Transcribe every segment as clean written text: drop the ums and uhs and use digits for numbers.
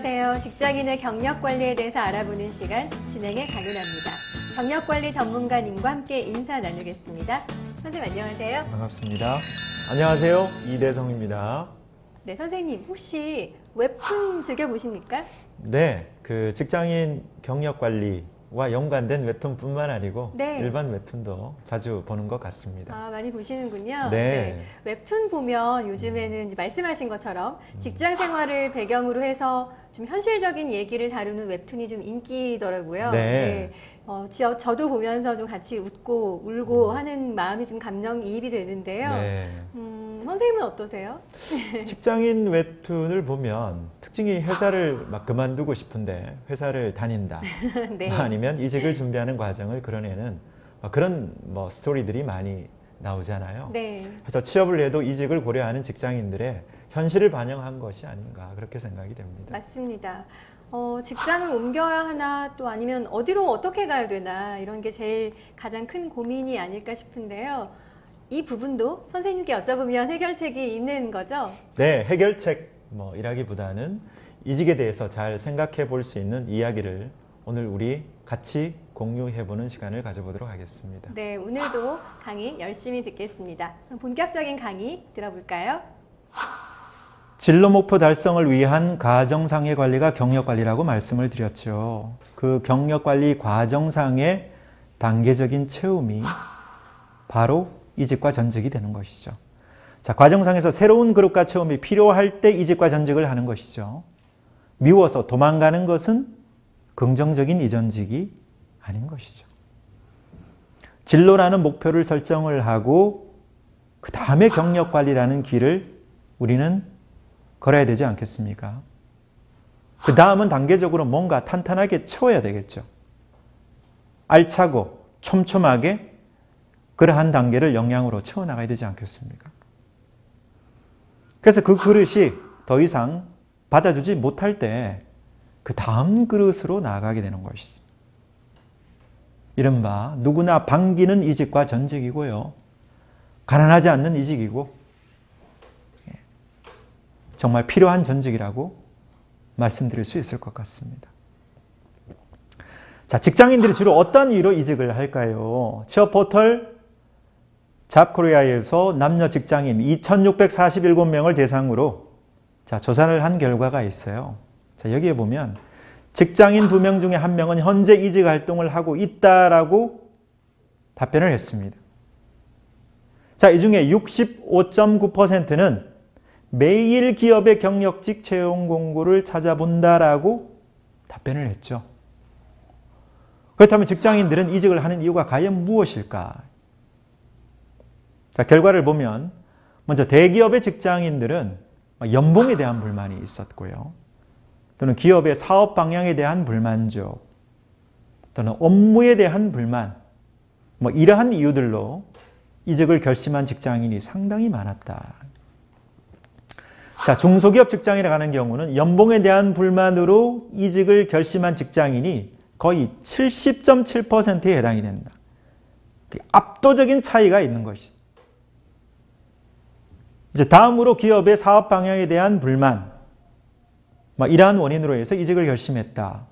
안녕하세요. 직장인의 경력 관리에 대해서 알아보는 시간 진행의 강윤아입니다. 경력 관리 전문가님과 함께 인사 나누겠습니다. 선생님 안녕하세요. 반갑습니다. 안녕하세요. 이대성입니다. 네, 선생님 혹시 웹툰 즐겨보십니까? 네, 그 직장인 경력 관리와 연관된 웹툰뿐만 아니고 네. 일반 웹툰도 자주 보는 것 같습니다. 아, 많이 보시는군요. 네. 웹툰 보면 요즘에는 이제 말씀하신 것처럼 직장 생활을 배경으로 해서 좀 현실적인 얘기를 다루는 웹툰이 좀 인기더라고요. 네. 저도 보면서 좀 같이 웃고 울고 하는 마음이 좀 감정이입이 되는데요. 네. 선생님은 어떠세요? 직장인 웹툰을 보면 특징이 회사를 막 그만두고 싶은데 회사를 다닌다. 네. 아니면 이직을 준비하는 과정을 그려내는 그런 스토리들이 많이 나오잖아요. 네. 그래서 취업을 해도 이직을 고려하는 직장인들의 현실을 반영한 것이 아닌가 그렇게 생각이 됩니다. 맞습니다. 직장을 옮겨야 하나 또 아니면 어디로 어떻게 가야 되나 이런 게 제일 가장 큰 고민이 아닐까 싶은데요. 이 부분도 선생님께 여쭤보면 해결책이 있는 거죠? 네, 해결책 이라기보다는 이직에 대해서 잘 생각해 볼 수 있는 이야기를 오늘 우리 같이 공유해보는 시간을 가져보도록 하겠습니다. 네, 오늘도 강의 열심히 듣겠습니다. 그럼 본격적인 강의 들어볼까요? 진로 목표 달성을 위한 과정상의 관리가 경력관리라고 말씀을 드렸죠. 그 경력관리 과정상의 단계적인 채움이 바로 이직과 전직이 되는 것이죠. 자, 과정상에서 새로운 그룹과 체험이 필요할 때 이직과 전직을 하는 것이죠. 미워서 도망가는 것은 긍정적인 이전직이 아닌 것이죠. 진로라는 목표를 설정을 하고 그 다음에 경력관리라는 길을 우리는 걸어야 되지 않겠습니까? 그 다음은 단계적으로 뭔가 탄탄하게 채워야 되겠죠. 알차고 촘촘하게 그러한 단계를 역량으로 채워나가야 되지 않겠습니까? 그래서 그 그릇이 더 이상 받아주지 못할 때 그 다음 그릇으로 나아가게 되는 것이죠. 이른바 누구나 반기는 이직과 전직이고요. 가난하지 않는 이직이고 정말 필요한 전직이라고 말씀드릴 수 있을 것 같습니다. 자, 직장인들이 주로 어떤 이유로 이직을 할까요? 취업 포털 잡코리아에서 남녀 직장인 2,647명을 대상으로 조사를 한 결과가 있어요. 자, 여기에 보면 직장인 2명 중에 1명은 현재 이직 활동을 하고 있다라고 답변을 했습니다. 자, 이 중에 65.9%는 매일 기업의 경력직 채용 공고를 찾아본다라고 답변을 했죠. 그렇다면 직장인들은 이직을 하는 이유가 과연 무엇일까? 자, 결과를 보면 먼저 대기업의 직장인들은 연봉에 대한 불만이 있었고요. 또는 기업의 사업 방향에 대한 불만족, 또는 업무에 대한 불만, 이러한 이유들로 이직을 결심한 직장인이 상당히 많았다. 자, 중소기업 직장인에 가는 경우는 연봉에 대한 불만으로 이직을 결심한 직장인이 거의 70.7%에 해당이 된다. 압도적인 차이가 있는 것이죠. 이제 다음으로 기업의 사업 방향에 대한 불만, 이러한 원인으로 해서 이직을 결심했다.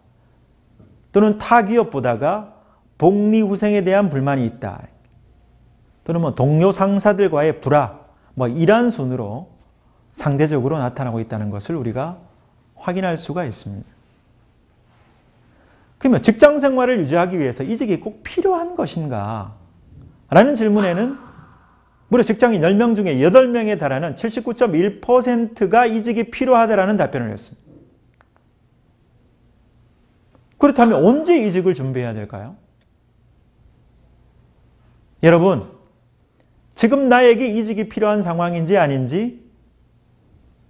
또는 타 기업보다가 복리후생에 대한 불만이 있다. 또는 동료 상사들과의 불화, 이러한 순으로 상대적으로 나타나고 있다는 것을 우리가 확인할 수가 있습니다. 그러면 직장 생활을 유지하기 위해서 이직이 꼭 필요한 것인가? 라는 질문에는 무려 직장인 10명 중에 8명에 달하는 79.1%가 이직이 필요하다라는 답변을 했습니다. 그렇다면 언제 이직을 준비해야 될까요? 여러분, 지금 나에게 이직이 필요한 상황인지 아닌지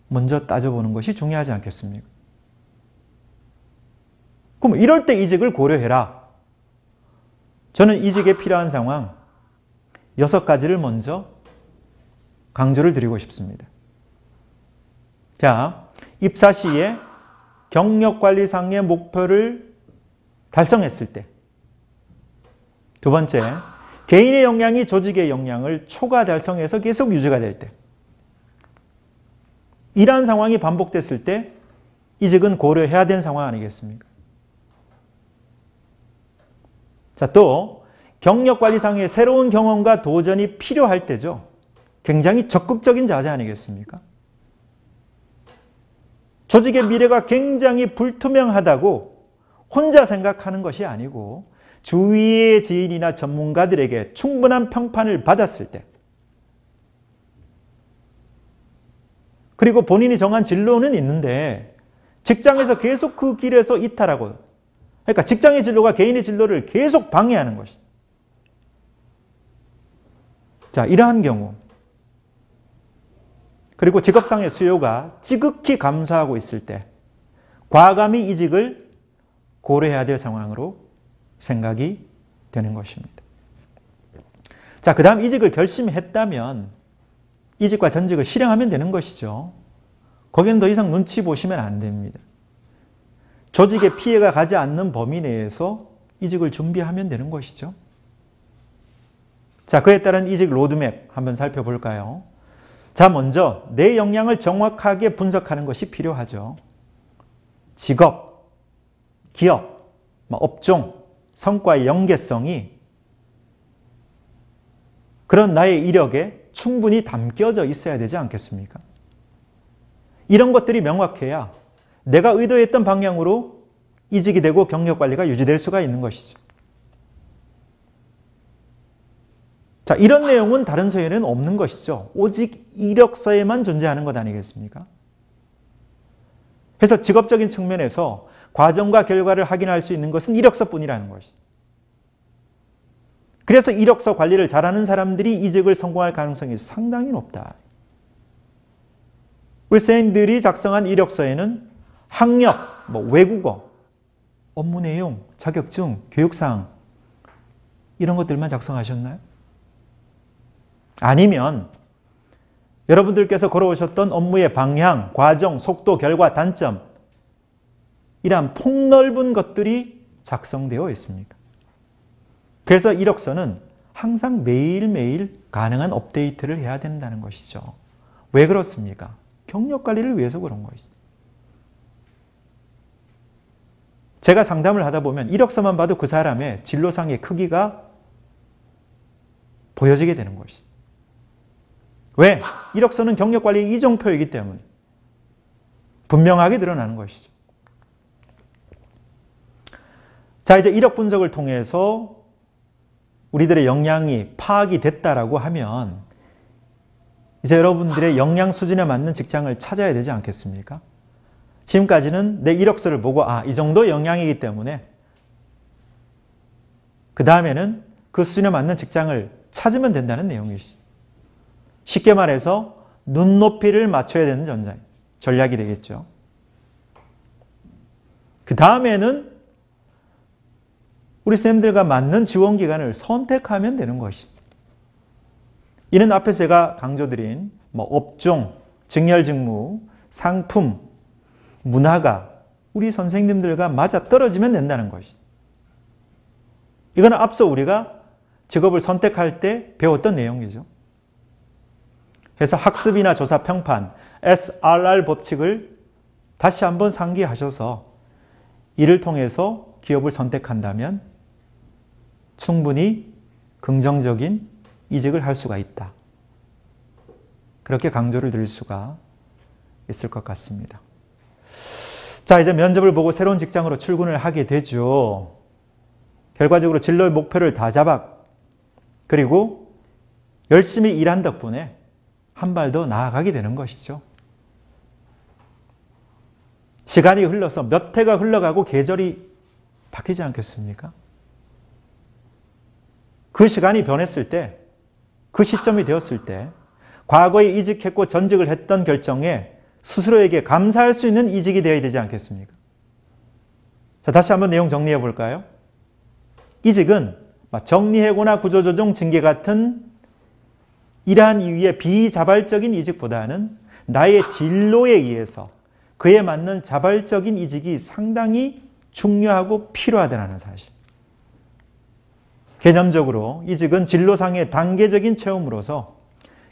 먼저 따져보는 것이 중요하지 않겠습니까? 그럼 이럴 때 이직을 고려해라. 저는 이직에 필요한 상황 6가지를 먼저 강조를 드리고 싶습니다. 자, 입사 시에 경력관리상의 목표를 달성했을 때. 두 번째, 개인의 역량이 조직의 역량을 초과 달성해서 계속 유지가 될 때. 이러한 상황이 반복됐을 때 이직은 고려해야 되는 상황 아니겠습니까? 자, 또 경력관리상의 새로운 경험과 도전이 필요할 때죠. 굉장히 적극적인 자세 아니겠습니까? 조직의 미래가 굉장히 불투명하다고 혼자 생각하는 것이 아니고 주위의 지인이나 전문가들에게 충분한 평판을 받았을 때, 그리고 본인이 정한 진로는 있는데 직장에서 계속 그 길에서 이탈하고, 그러니까 직장의 진로가 개인의 진로를 계속 방해하는 것이죠. 자, 이러한 경우, 그리고 직업상의 수요가 지극히 감소하고 있을 때 과감히 이직을 고려해야 될 상황으로 생각이 되는 것입니다. 자, 그 다음 이직을 결심했다면 이직과 전직을 실행하면 되는 것이죠. 거기는 더 이상 눈치 보시면 안 됩니다. 조직에 피해가 가지 않는 범위 내에서 이직을 준비하면 되는 것이죠. 자, 그에 따른 이직 로드맵 한번 살펴볼까요? 자, 먼저 내 역량을 정확하게 분석하는 것이 필요하죠. 직업, 기업, 업종, 성과의 연계성이 그런 나의 이력에 충분히 담겨져 있어야 되지 않겠습니까? 이런 것들이 명확해야 내가 의도했던 방향으로 이직이 되고 경력관리가 유지될 수가 있는 것이죠. 자, 이런 내용은 다른 서에는 없는 것이죠. 오직 이력서에만 존재하는 것 아니겠습니까? 그래서 직업적인 측면에서 과정과 결과를 확인할 수 있는 것은 이력서뿐이라는 것이죠. 그래서 이력서 관리를 잘하는 사람들이 이직을 성공할 가능성이 상당히 높다. 우리 선생님들이 작성한 이력서에는 학력, 외국어, 업무 내용, 자격증, 교육사항 이런 것들만 작성하셨나요? 아니면 여러분들께서 걸어오셨던 업무의 방향, 과정, 속도, 결과, 단점 이러한 폭넓은 것들이 작성되어 있습니까? 그래서 이력서는 항상 매일매일 가능한 업데이트를 해야 된다는 것이죠. 왜 그렇습니까? 경력관리를 위해서 그런 것이죠. 제가 상담을 하다 보면 이력서만 봐도 그 사람의 진로상의 크기가 보여지게 되는 것이죠. 왜? 이력서는 경력관리의 이정표이기 때문에 분명하게 드러나는 것이죠. 자, 이제 이력 분석을 통해서 우리들의 역량이 파악이 됐다라고 하면 이제 여러분들의 역량 수준에 맞는 직장을 찾아야 되지 않겠습니까? 지금까지는 내 이력서를 보고 이 정도 역량이기 때문에 그 다음에는 그 수준에 맞는 직장을 찾으면 된다는 내용이시죠. 쉽게 말해서 눈높이를 맞춰야 되는 전략이 되겠죠. 그 다음에는 우리 쌤들과 맞는 지원기관을 선택하면 되는 것이죠. 이는 앞에서 제가 강조드린 업종, 직렬직무, 상품, 문화가 우리 선생님들과 맞아떨어지면 된다는 것이죠. 이건 앞서 우리가 직업을 선택할 때 배웠던 내용이죠. 그래서 학습이나 조사 평판, SRR 법칙을 다시 한번 상기하셔서 이를 통해서 기업을 선택한다면 충분히 긍정적인 이직을 할 수가 있다. 그렇게 강조를 드릴 수가 있을 것 같습니다. 자, 이제 면접을 보고 새로운 직장으로 출근을 하게 되죠. 결과적으로 진로의 목표를 다 그리고 열심히 일한 덕분에 한 발 더 나아가게 되는 것이죠. 시간이 흘러서 몇 해가 흘러가고 계절이 바뀌지 않겠습니까? 그 시간이 변했을 때, 그 시점이 되었을 때 과거에 이직했고 전직을 했던 결정에 스스로에게 감사할 수 있는 이직이 되어야 되지 않겠습니까? 자, 다시 한번 내용 정리해 볼까요? 이직은 정리해고나 구조조정, 징계 같은 이러한 이유의 비자발적인 이직보다는 나의 진로에 의해서 그에 맞는 자발적인 이직이 상당히 중요하고 필요하다는 사실. 개념적으로 이직은 진로상의 단계적인 체험으로서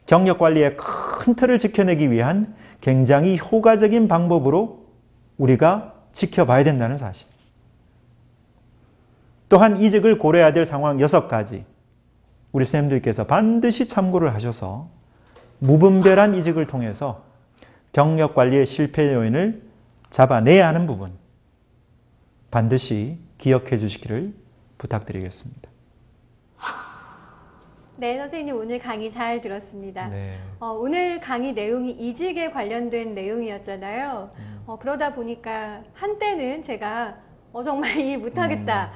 경력관리의 큰 틀을 지켜내기 위한 굉장히 효과적인 방법으로 우리가 지켜봐야 된다는 사실. 또한 이직을 고려해야 될 상황 6가지. 우리 선생님들께서 반드시 참고를 하셔서 무분별한 이직을 통해서 경력관리의 실패 요인을 잡아내야 하는 부분 반드시 기억해 주시기를 부탁드리겠습니다. 네, 선생님 오늘 강의 잘 들었습니다. 네. 오늘 강의 내용이 이직에 관련된 내용이었잖아요. 그러다 보니까 한때는 제가 정말 일 못하겠다,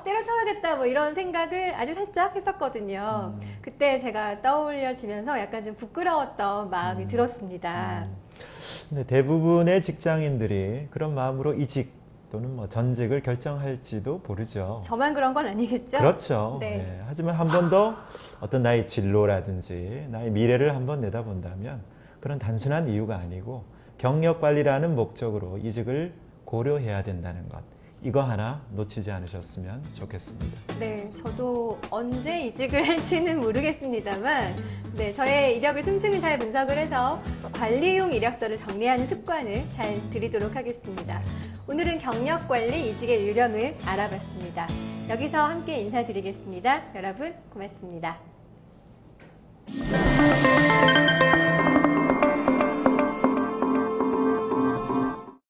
때려쳐야겠다 뭐 이런 생각을 아주 살짝 했었거든요. 그때 제가 떠올려지면서 약간 좀 부끄러웠던 마음이 들었습니다. 근데 대부분의 직장인들이 그런 마음으로 이직 또는 뭐 전직을 결정할지도 모르죠. 저만 그런 건 아니겠죠? 그렇죠. 네. 네. 하지만 한 번 더 어떤 나의 진로라든지 나의 미래를 한번 내다본다면 그런 단순한 이유가 아니고 경력관리라는 목적으로 이직을 고려해야 된다는 것. 이거 하나 놓치지 않으셨으면 좋겠습니다. 네, 저도 언제 이직을 할지는 모르겠습니다만, 네, 저의 이력을 틈틈이 잘 분석을 해서 관리용 이력서를 정리하는 습관을 잘 들이도록 하겠습니다. 오늘은 경력관리 이직의 유령을 알아봤습니다. 여기서 함께 인사드리겠습니다. 여러분, 고맙습니다.